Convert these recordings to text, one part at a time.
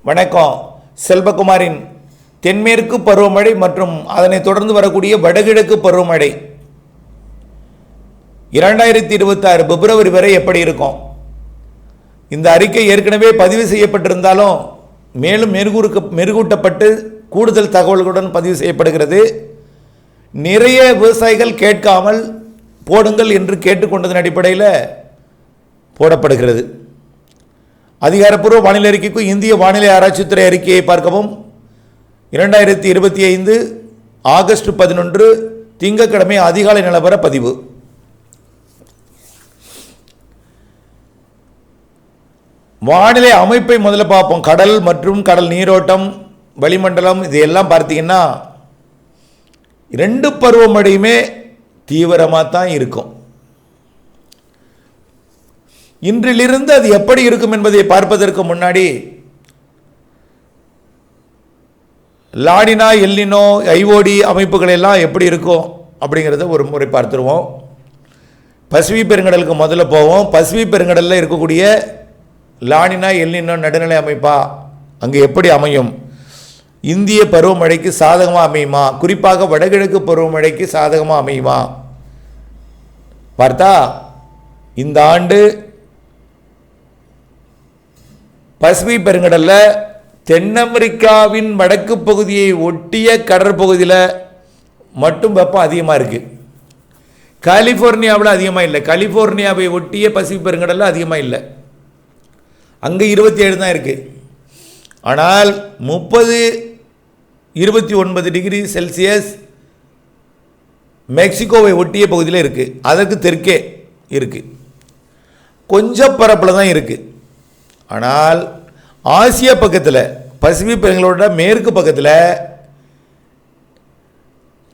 வணக்கம். செல்வகுமாரின் தென்மேற்கு பருவமழை மற்றும் அதனை தொடர்ந்து வரக்கூடிய வடகிழக்கு பருவமழை 2026 பிப்ரவரி வரை எப்படி இருக்கும்? இந்த அறிக்கை ஏற்கனவே பதிவு செய்யப்பட்டிருந்தாலும் மேலும் மெருகூட்டப்பட்டு கூடுதல் தகவல்களுடன் பதிவு செய்யப்படுகிறது. நிறைய விவசாயிகள் கேட்காமல் போடுங்கள் என்று கேட்டுக்கொண்டதன் அடிப்படையில் போடப்படுகிறது. அதிகாரப்பூர்வ வானிலை அறிக்கைக்கும் இந்திய வானிலை ஆராய்ச்சித்துறை அறிக்கையை பார்க்கவும். 2025 ஆகஸ்ட் 11 திங்கட்கிழமை அதிகாலை நிலவர பதிவு. வானிலை அமைப்பை முதல்ல பார்ப்போம். கடல் மற்றும் கடல் நீரோட்டம், வளிமண்டலம், இதையெல்லாம் பார்த்தீங்கன்னா 2 பருவமழையுமே தீவிரமாக தான் இருக்கும். இன்றிலிருந்து அது எப்படி இருக்கும் என்பதை பார்ப்பதற்கு முன்னாடி லானினா, எல்னினோ, ஐஓடி அமைப்புகள் எல்லாம் எப்படி இருக்கும் அப்படிங்கிறத ஒரு முறை பார்த்துருவோம். பசிபிக் பெருங்கடலுக்கு முதல்ல போவோம். பசிபிக் பெருங்கடலில் இருக்கக்கூடிய லானினா, எல்னினோ நடுநிலை அமைப்பா அங்கே எப்படி அமையும்? இந்திய பருவமழைக்கு சாதகமாக அமையுமா? குறிப்பாக வடகிழக்கு பருவமழைக்கு சாதகமாக அமையுமா? பார்த்தா இந்த ஆண்டு பசிபிக் பெருங்கடலில் தென் அமெரிக்காவின் வடக்கு பகுதியை ஒட்டிய கடற்பகுதியில் மட்டும் வெப்பம் அதிகமாக இருக்குது. கலிஃபோர்னியாவில் அதிகமாக இல்லை. கலிஃபோர்னியாவை ஒட்டிய பசிபிக் பெருங்கடலில் அதிகமாக இல்லை. அங்கே 27 தான் இருக்குது. ஆனால் 29 டிகிரி செல்சியஸ் மெக்சிகோவை ஒட்டிய பகுதியில் இருக்குது. அதற்கு தெற்கே இருக்குது. கொஞ்சம் பரப்பில் தான் இருக்குது. ஆனால் ஆசிய பக்கத்தில், பசிபிக் பெருங்கடலோட மேற்கு பக்கத்தில்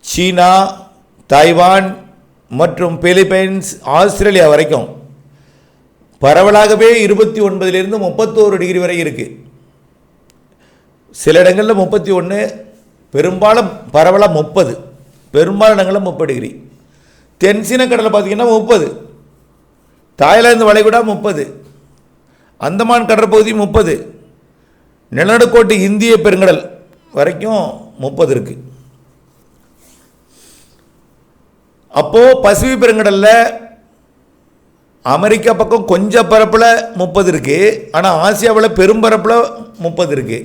சீனா, தாய்வான் மற்றும் பிலிப்பைன்ஸ், ஆஸ்திரேலியா வரைக்கும் பரவலாகவே 29 to 31 டிகிரி வரை இருக்குது. சில இடங்களில் 31, பெரும்பாலும் பரவலாக 30, பெரும்பாலும் இடங்களில் 30 டிகிரி. தென்சீன கடலில் பார்த்திங்கன்னா 30, தாய்லாந்து வளைகுடா 30, அந்தமான் கடற்பகுதி 30, நிலநடுக்கோட்டு இந்திய பெருங்கடல் வரைக்கும் 30 இருக்குது. அப்போது பசிபிக் பெருங்கடலில் அமெரிக்கா பக்கம் கொஞ்சம் பரப்பில் 30 இருக்குது. ஆனால் ஆசியாவில் பெரும்பரப்பில் 30 இருக்குது.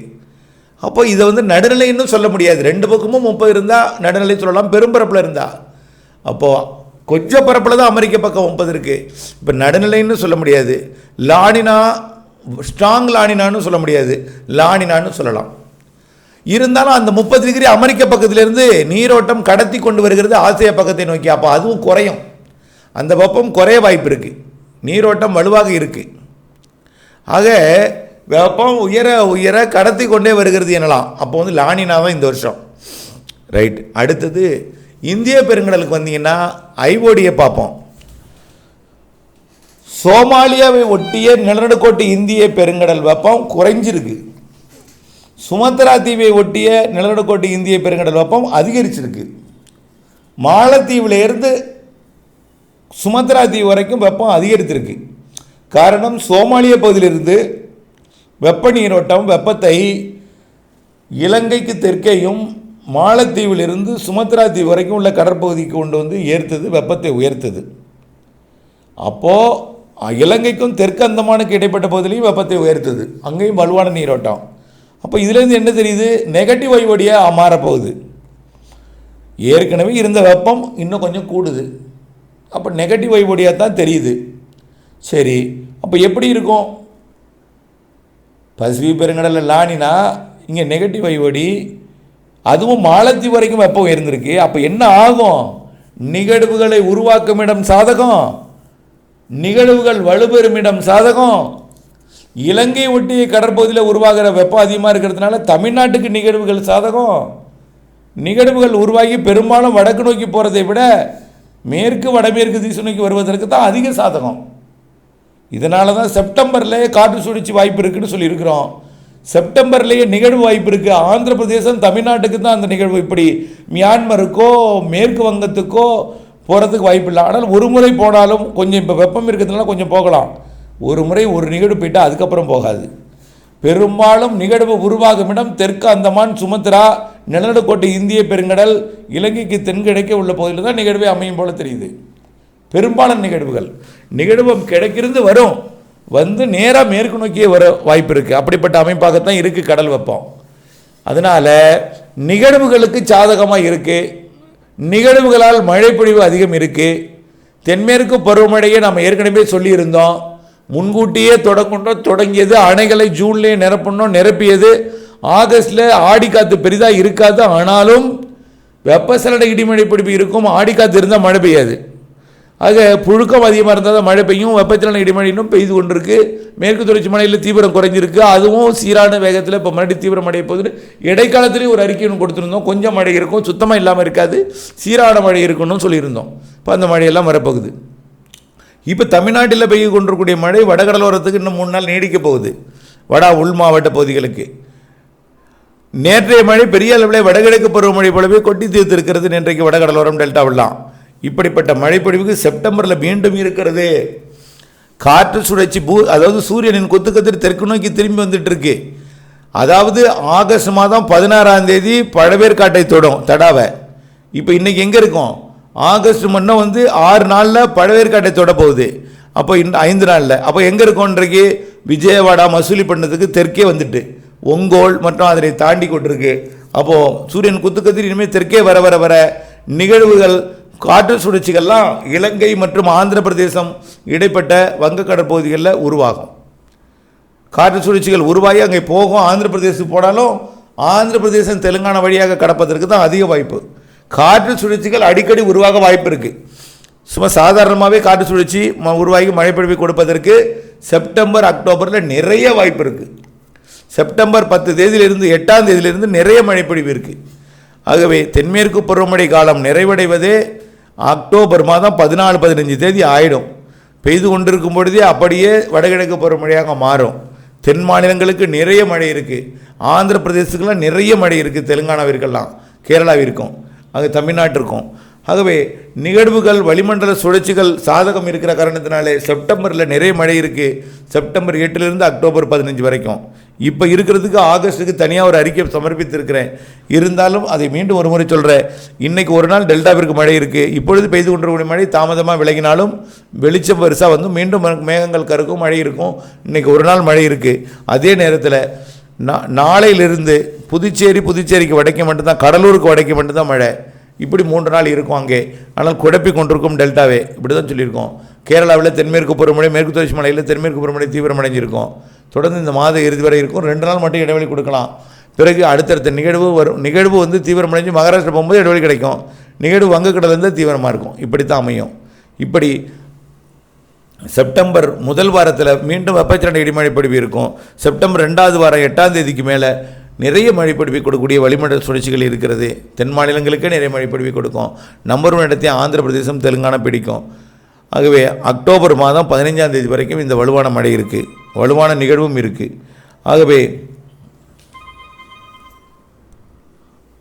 அப்போ இதை நடுநிலைன்னு சொல்ல முடியாது. 2 பக்கமும் 30 இருந்தால் நடுநிலை சொல்லலாம், பெரும்பரப்பில் இருந்தால். அப்போது கொஞ்சம் பரப்பில் தான் அமெரிக்க பக்கம் 30 இருக்குது. இப்போ நடுநிலைன்னு சொல்ல முடியாது. லானினா, ஸ்ட்ராங் லானினான்னு சொல்ல முடியாது, லானினான்னு சொல்லலாம். இருந்தாலும் அந்த 30 டிகிரி அமெரிக்க பக்கத்திலிருந்து நீரோட்டம் கடத்தி கொண்டு வருகிறது ஆசியா பக்கத்தை நோக்கி. அப்போ அதுவும் குறையும். அந்த வெப்பம் குறைய வாய்ப்பு இருக்குது. நீரோட்டம் வலுவாக இருக்குது. ஆக வெப்பம் உயர உயர கடத்தி கொண்டே வருகிறது எனலாம். அப்போ லானினாவை இந்த வருஷம். ரைட். அடுத்தது இந்திய பெருங்கடலுக்கு வந்தீங்கன்னா ஐஓடியை பார்ப்போம். சோமாலியாவை ஒட்டிய நிலநடுக்கோட்டு இந்திய பெருங்கடல் வெப்பம் குறைஞ்சிருக்கு. சுமத்ரா தீவை ஒட்டிய நிலநடுக்கோட்டு இந்திய பெருங்கடல் வெப்பம் அதிகரிச்சிருக்கு. மாலத்தீவிலிருந்து சுமத்ரா தீவு வரைக்கும் வெப்பம் அதிகரித்திருக்கு. காரணம், சோமாலிய பகுதியிலிருந்து வெப்ப நீரோட்டம் வெப்பத்தை இலங்கைக்கு தெற்கேயும் மாலத்தீவிலிருந்து சுமத்ரா தீவு வரைக்கும் உள்ள கடற்பகுதிக்கு கொண்டு ஏர்த்தது, வெப்பத்தை உயர்த்தது. அப்போது இலங்கைக்கும் தெற்கு அந்தமானுக்கு இடைப்பட்ட பகுதியிலையும் வெப்பத்தை உயர்த்தது. அங்கேயும் வலுவான நீரோட்டம். அப்போ இதிலேருந்து என்ன தெரியுது? நெகட்டிவ் ஐஓடியாக மாறப்போகுது. ஏற்கனவே இருந்த வெப்பம் இன்னும் கொஞ்சம் கூடுது. அப்போ நெகட்டிவ் ஐஓடியாக தான் தெரியுது. சரி, அப்போ எப்படி இருக்கும்? பசிபிக் பெருங்கடலில் லானினா, இங்கே நெகட்டிவ் ஐஓடி, அதுவும் மாலத்தீவு வரைக்கும் வெப்பம் உயர்ந்திருக்கு. அப்போ என்ன ஆகும்? நிகழ்வுகளை உருவாக்கும் இடம் சாதகம், நிகழ்வுகள் வலுப்பெறும் இடம் சாதகம். இலங்கை ஒட்டிய கடற்பகுதியில் உருவாகிற வெப்பம் அதிகமாக இருக்கிறதுனால தமிழ்நாட்டுக்கு நிகழ்வுகள் சாதகம். நிகழ்வுகள் உருவாகி பெரும்பாலும் வடக்கு நோக்கி போகிறதை விட மேற்கு வடமேற்கு திசை நோக்கி வருவதற்கு தான் அதிக சாதகம். இதனால தான் செப்டம்பர்லேயே காற்று சுழற்சி வாய்ப்பு இருக்குதுன்னு சொல்லியிருக்கிறோம். செப்டம்பர்லேயே நிகழ்வு வாய்ப்பு இருக்குது. ஆந்திர பிரதேசம், தமிழ்நாட்டுக்கு தான் அந்த நிகழ்வு. இப்படி மியான்மருக்கோ மேற்கு வங்கத்துக்கோ போகிறதுக்கு வாய்ப்பு இல்லை. ஆனால் ஒரு முறை போனாலும் கொஞ்சம், இப்போ வெப்பம் இருக்கிறதுனால கொஞ்சம் போகலாம். ஒரு முறை ஒரு நிகழ்வு போயிட்டால் அதுக்கப்புறம் போகாது. பெரும்பாலும் நிகழ்வு உருவாகும் இடம் தெற்கு அந்தமான், சுமத்ரா, நிலநடுக்கோட்டை இந்திய பெருங்கடல், இலங்கைக்கு தென்கிழக்கே உள்ள பகுதியில் தான் நிகழ்வே அமையும் போல தெரியுது. பெரும்பாலான நிகழ்வு கிடைக்கிறது வரும், வந்து நேராக மேற்கு நோக்கியே வர வாய்ப்பு இருக்குது. அப்படிப்பட்ட அமைப்பாகத்தான் இருக்குது கடல் வெப்பம். அதனால் நிகழ்வுகளுக்கு சாதகமாக இருக்குது. நிகழ்வுகளால் மழைப்பொழிவு அதிகம் இருக்குது. தென்மேற்கு பருவமழையை நாம் ஏற்கனவே சொல்லியிருந்தோம். முன்கூட்டியே தொடங்கியது. அணைகளை ஜூன்லேயே நிரப்பியது. ஆகஸ்டில் ஆடிக்காற்று பெரிதாக இருக்காது. ஆனாலும் வெப்பசலன இடிமழை பொழிவு இருக்கும். ஆடிக்காற்று இருந்தால் மழை பெய்யாது. ஆக புழுக்கம் அதிகமாக இருந்தால் தான் மழை பெய்யும். வெப்பச்சலன இடிமழை இன்னும் பெய்து கொண்டிருக்கு. மேற்கு தொடர்ச்சி மலையில் தீவிரம் குறைஞ்சிருக்கு. அதுவும் சீரான வேகத்தில் இப்போ மறுபடியும் தீவிரம் மழை போகுது. இடைக்காலத்துலேயும் ஒரு அறிக்கை ஒன்று கொடுத்துருந்தோம். கொஞ்சம் மழை இருக்கும், சுத்தமாக இல்லாமல் இருக்காது, சீரான மழை இருக்கணும்னு சொல்லியிருந்தோம். இப்போ அந்த மழையெல்லாம் வரப்போகுது. இப்போ தமிழ்நாட்டில் பெய்து கொண்டிருக்கக்கூடிய மழை வடகடலோரத்துக்கு இன்னும் 3 நாள் நீடிக்க போகுது. உள் மாவட்ட பகுதிகளுக்கு நேற்றைய மழை பெரிய அளவில் வடகிழக்கு பருவமழை போலவே கொட்டி தீர்த்திருக்கிறது. நேற்றைக்கு வடகடலோரம் டெல்டாவெல்லாம் இப்படிப்பட்ட மழைப்பொழிவுக்கு செப்டம்பரில் மீண்டும் இருக்கிறது. காற்று சுழற்சி அதாவது சூரியனின் கொத்துக்கத்திரி தெற்கு நோக்கி திரும்பி வந்துட்டு இருக்கு. அதாவது ஆகஸ்ட் மாதம் 16ஆம் தேதி பழவேற்காட்டை தடாவை. இப்போ இன்னைக்கு எங்கே இருக்கோம்? ஆகஸ்ட் முன்ன 6 நாளில் பழவேற்காட்டை தொட போகுது. அப்போ 5 நாளில் அப்போ எங்கே இருக்கோம்? இன்றைக்கு விஜயவாடா மசூலிப்பட்டினத்துக்கு தெற்கே வந்துட்டு ஒங்கோல் மற்றும் அதனை தாண்டி கொண்டிருக்கு. அப்போது சூரியன் குத்துக்கத்திரி இனிமேல் தெற்கே வர வர வர நிகழ்வுகள், காற்று சுழற்சிகள்லாம் இலங்கை மற்றும் ஆந்திர பிரதேசம் இடைப்பட்ட வங்கக்கடல் பகுதிகளில் உருவாகும். காற்று சுழற்சிகள் உருவாகி அங்கே போகும். ஆந்திர பிரதேசத்துக்கு போனாலும் ஆந்திர பிரதேசம் தெலுங்கானா வழியாக கடப்பதற்கு தான் அதிக வாய்ப்பு. காற்று சுழற்சிகள் அடிக்கடி உருவாக வாய்ப்பு இருக்குது. சும்மா சாதாரணமாகவே காற்று சுழற்சி உருவாகி மழைப்பொழிவை கொடுப்பதற்கு செப்டம்பர் அக்டோபரில் நிறைய வாய்ப்பு இருக்குது. செப்டம்பர் 10 தேதியிலிருந்து 8ஆம் தேதியிலிருந்து நிறைய மழைப்பொழிவு இருக்குது. ஆகவே தென்மேற்கு பருவமழை காலம் நிறைவடைவதே அக்டோபர் மாதம் 14-15 தேதி ஆயிடும். பெய்து கொண்டிருக்கும் பொழுதே அப்படியே வடகிழக்கு பருவமழையாக மாறும். தென் மாநிலங்களுக்கு நிறைய மழை இருக்குது. ஆந்திர பிரதேசத்துக்கெல்லாம் நிறைய மழை இருக்குது. தெலுங்கானாவிற்கெல்லாம், கேரளாவிற்கும், அங்கே தமிழ்நாட்டிற்கும். ஆகவே நிகழ்வுகள், வளிமண்டல சுழற்சிகள் சாதகம் இருக்கிற காரணத்தினாலே செப்டம்பரில் நிறைய மழை இருக்குது. செப்டம்பர் 8லிருந்து அக்டோபர் 15 வரைக்கும். இப்போ இருக்கிறதுக்கு ஆகஸ்ட்டுக்கு தனியாக ஒரு அறிக்கை சமர்ப்பித்திருக்கிறேன். இருந்தாலும் அதை மீண்டும் ஒரு முறை சொல்கிறேன். இன்றைக்கி ஒரு நாள் டெல்டாவிற்கு மழை இருக்குது. இப்பொழுது பெய்து கொண்டிருக்கக்கூடிய மழை தாமதமாக விலகினாலும் வெளிச்சம் பெருசாக மீண்டும் மேகங்கள் கருக்கும், மழை இருக்கும். இன்றைக்கி ஒரு நாள் மழை இருக்குது. அதே நேரத்தில் நாளையிலிருந்து புதுச்சேரிக்கு வடக்கே மட்டும்தான், கடலூருக்கு வடக்கே மட்டும்தான் மழை. இப்படி 3 நாள் இருக்கும் அங்கே. ஆனால் குழப்பி கொண்டிருக்கும் டெல்டாவே. இப்படி தான் சொல்லியிருக்கோம். கேரளாவில் தென்மேற்கு பருவமழை, மேற்கு தொடர்ச்சி மலையில் தென்மேற்கு பருவமழை தீவிரமடைஞ்சிருக்கும். தொடர்ந்து இந்த மாத இறுதி வரை இருக்கும். 2 நாள் மட்டும் இடைவெளி கொடுக்கலாம். பிறகு அடுத்தடுத்த நிகழ்வு வரும். நிகழ்வு தீவிரமடைஞ்சு மகாராஷ்டிரா போகும்போது இடைவெளி கிடைக்கும். நிகழ்வு வங்கக்கடலேருந்து தீவிரமாக இருக்கும். இப்படி தான் அமையும். இப்படி செப்டம்பர் முதல் வாரத்தில் மீண்டும் வெப்பச்சலன இடிமழை பொழிவு இருக்கும். செப்டம்பர் 2வது வாரம் 8ஆம் தேதிக்கு மேலே நிறைய மழைப்பொழிவை கொடுக்கக்கூடிய வளிமண்டல சுழற்சிகள் இருக்கிறது. தென் மாநிலங்களுக்கே நிறைய மழைப்பொழிவை கொடுக்கும். நம்பர் 1 இடத்தையும் ஆந்திர பிரதேசம், தெலுங்கானா பிடிக்கும். ஆகவே அக்டோபர் மாதம் 15ஆம் தேதி வரைக்கும் இந்த வலுவான மழை இருக்குது, வலுவான நிகழ்வும் இருக்குது.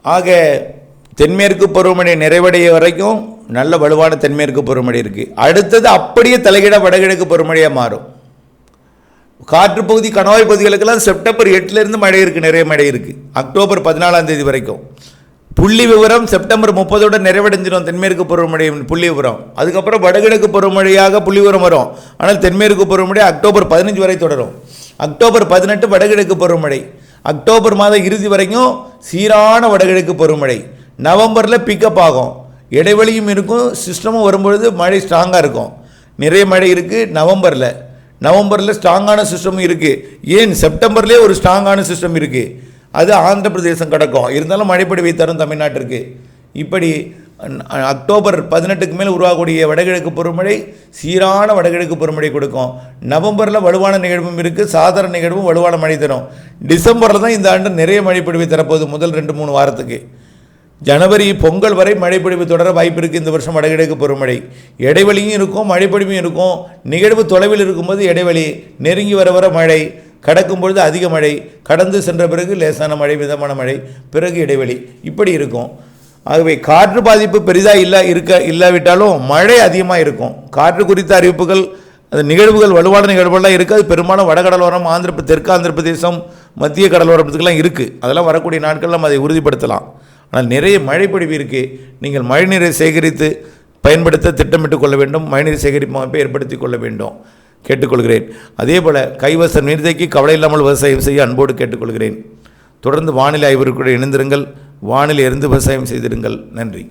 ஆக தென்மேற்கு பருவமழை நிறைவடைய வரைக்கும் நல்ல வலுவான தென்மேற்கு பருவமழை இருக்குது. அடுத்தது அப்படியே தலைகிட வடகிழக்கு பருவமழையாக மாறும். காற்று பகுதி, கணவாய் பகுதிகளுக்கெல்லாம் செப்டம்பர் 8லிருந்து மழை இருக்குது, நிறைய மழை இருக்குது. அக்டோபர் 14ஆம் தேதி வரைக்கும். புள்ளி விவரம் செப்டம்பர் 30ஓட நிறைவடைஞ்சிடும் தென்மேற்கு பருவமழை புள்ளி விவரம். அதுக்கப்புறம் வடகிழக்கு பருவமழையாக புள்ளி விவரம் வரும். ஆனால் தென்மேற்கு பருவமழை அக்டோபர் 15 வரை தொடரும். அக்டோபர் 18 வடகிழக்கு பருவமழை. அக்டோபர் மாதம் இறுதி வரைக்கும் சீரான வடகிழக்கு பருவமழை. நவம்பரில் பிக்கப் ஆகும், இடைவெளியும் இருக்கும், சிஸ்டமும் வரும்பொழுது மழை ஸ்ட்ராங்காக இருக்கும். நிறைய மழை இருக்குது நவம்பரில் ஸ்ட்ராங்கான சிஸ்டமும் இருக்குது. ஏன் செப்டம்பர்லேயே ஒரு ஸ்ட்ராங்கான சிஸ்டம் இருக்குது, அது ஆந்திர பிரதேசம் கிடக்கும். இருந்தாலும் மழைப்பொழிவை தரும் தமிழ்நாட்டிற்கு. இப்படி அக்டோபர் 18க்கு மேல் உருவாகக்கூடிய வடகிழக்கு பருவமழை சீரான வடகிழக்கு பருவமழை கொடுக்கும். நவம்பரில் வலுவான நிகழ்வும் இருக்குது, சாதாரண நிகழ்வும் வலுவான மழை தரும். டிசம்பரில் தான் இந்த ஆண்டு நிறைய மழைப்பொழிவை தரப்போகுது. முதல் 2-3 வாரத்துக்கு. ஜனவரி பொங்கல் வரை மழைப்பொழிவு தொடர வாய்ப்பு இருக்குது. இந்த வருஷம் வடகிழக்கு பருவமழை இடைவெளியும் இருக்கும், மழைப்பொழிவும் இருக்கும். நிகழ்வு தொலைவில் இருக்கும்போது இடைவெளி, நெருங்கி வர வர மழை, கடக்கும் பொழுது அதிக மழை, கடந்து சென்ற பிறகு லேசான மழை, மிதமான மழை, பிறகு இடைவெளி, இப்படி இருக்கும். ஆகவே காற்று பாதிப்பு பெரிதாக இல்லாவிட்டாலும் மழை அதிகமாக இருக்கும். காற்று குறித்த அறிவிப்புகள் அது நிகழ்வுகள் வலுவான நிகழ்வுகள்லாம் இருக்குது. அது பெரும்பாலும் வடகடலோரம், தெற்கு ஆந்திர பிரதேசம், மத்திய கடலோரத்துக்கெல்லாம் இருக்குது. அதெல்லாம் வரக்கூடிய நாட்களில் நம்ம அதை உறுதிப்படுத்தலாம். ஆனால் நிறைய மழைப்பொழிவு இருக்குது. நீங்கள் மழைநீரை சேகரித்து பயன்படுத்த திட்டமிட்டு கொள்ள வேண்டும். மழைநீர் சேகரிப்பு அமைப்பை ஏற்படுத்தி கொள்ள வேண்டும் கேட்டுக்கொள்கிறேன். அதே போல் கைவச நீர்த்தேக்கி கவலை இல்லாமல் விவசாயம் செய்ய அன்போடு கேட்டுக்கொள்கிறேன். தொடர்ந்து வானிலை ஆய்விற்குள் இணைந்திருங்கள். வானிலை இருந்து விவசாயம் செய்திருங்கள். நன்றி.